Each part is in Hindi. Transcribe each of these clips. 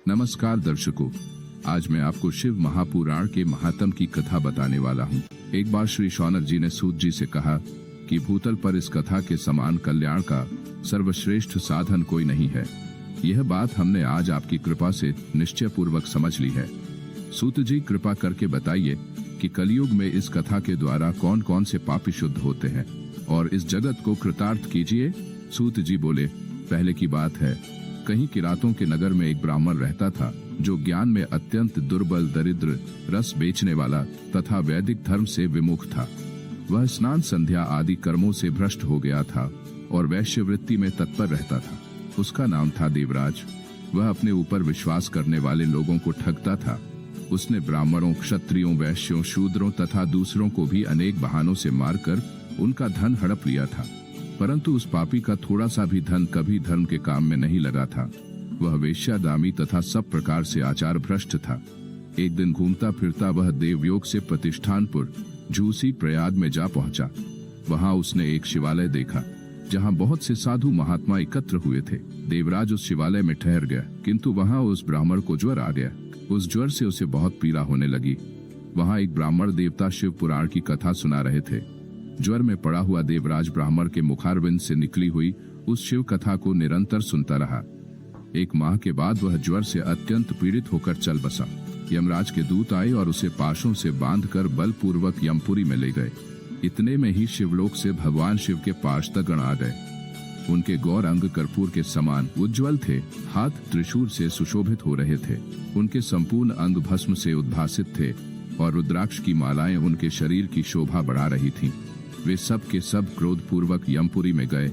नमस्कार दर्शकों, आज मैं आपको शिव महापुराण के महात्म की कथा बताने वाला हूँ। एक बार श्री शौनक जी ने सूत जी से कहा कि भूतल पर इस कथा के समान कल्याण का सर्वश्रेष्ठ साधन कोई नहीं है। यह बात हमने आज आपकी कृपा से निश्चय पूर्वक समझ ली है। सूत जी कृपा करके बताइए कि कलयुग में इस कथा के द्वारा कौन कौन से पापी शुद्ध होते हैं और इस जगत को कृतार्थ कीजिए। सूत जी बोले, पहले की बात है, कहीं किरातों के नगर में एक ब्राह्मण रहता था जो ज्ञान में अत्यंत दुर्बल, दरिद्र, रस बेचने वाला तथा वैदिक धर्म से विमुख था। वह स्नान संध्या आदि कर्मों से भ्रष्ट हो गया था और वैश्यवृत्ति में तत्पर रहता था। उसका नाम था देवराज। वह अपने ऊपर विश्वास करने वाले लोगों को ठगता था। उसने ब्राह्मणों, क्षत्रियों, वैश्यों, शूद्रों तथा दूसरों को भी अनेक बहानों से मारकर उनका धन हड़प लिया था, परंतु उस पापी का थोड़ा सा भी धन कभी धर्म के काम में नहीं लगा था। वह वेश्यादामी तथा सब प्रकार से आचार भ्रष्ट था। एक दिन घूमता फिरता वह देवयोग से प्रतिष्ठानपुर झूसी प्रयाग में जा पहुंचा। वहां उसने एक शिवालय देखा जहां बहुत से साधु महात्मा एकत्र हुए थे। देवराज उस शिवालय में ठहर गया, किंतु वहां उस ब्राह्मण को ज्वर आ गया। उस ज्वर से उसे बहुत पीड़ा होने लगी। वहां एक ब्राह्मण देवता शिव पुराण की कथा सुना रहे थे। ज्वर में पड़ा हुआ देवराज ब्राह्मण के मुखारविंद से निकली हुई उस शिव कथा को निरंतर सुनता रहा। एक माह के बाद वह ज्वर से अत्यंत पीड़ित होकर चल बसा। यमराज के दूत आए और उसे पाशों से बांधकर बलपूर्वक यमपुरी में ले गए। इतने में ही शिवलोक से भगवान शिव के पार्षदगण आ गए। उनके गौर अंग कर्पूर के समान उज्ज्वल थे, हाथ त्रिशूल से सुशोभित हो रहे थे। उनके संपूर्ण अंग भस्म से उद्भासित थे और रुद्राक्ष की मालाएं उनके शरीर की शोभा बढ़ा रही थीं। वे सब के सब क्रोध पूर्वक यमपुरी में गए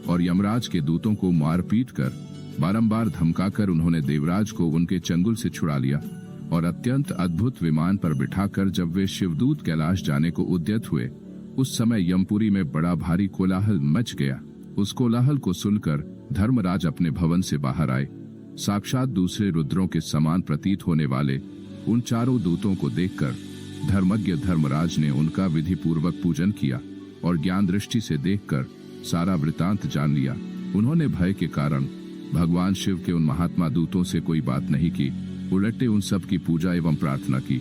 और यमराज के दूतों को मार पीट कर बारंबार धमकाकर उन्होंने देवराज को उनके चंगुल से छुड़ा लिया और अत्यंत अद्भुत विमान पर बिठाकर जब वे शिवदूत कैलाश जाने को उद्यत हुए, उस समय यमपुरी में बड़ा भारी कोलाहल मच गया। उस कोलाहल को सुनकर धर्मराज अपने भवन से बाहर आए। साक्षात दूसरे रुद्रों के समान प्रतीत होने वाले उन चारों दूतों को देखकर धर्मज्ञ धर्मराज ने उनका विधि पूर्वक पूजन किया और ज्ञान दृष्टि से देखकर सारा वृतांत जान लिया। उन्होंने भय के कारण भगवान शिव के उन महात्मा दूतों से कोई बात नहीं की, उलटे उन सब की पूजा एवं प्रार्थना की।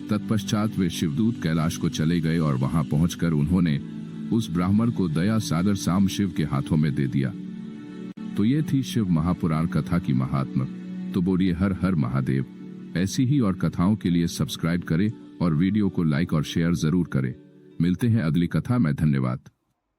तत्पश्चात वे शिवदूत कैलाश को चले गए और वहां पहुंचकर उन्होंने उस ब्राह्मण को दया सागर साम शिव के हाथों में दे दिया। तो ये थी शिव महापुराण कथा की महात्मा। तो बोलिए हर हर महादेव। ऐसी ही और कथाओं के लिए सब्सक्राइब करें और वीडियो को लाइक और शेयर जरूर करें। मिलते हैं अगली कथा में। धन्यवाद।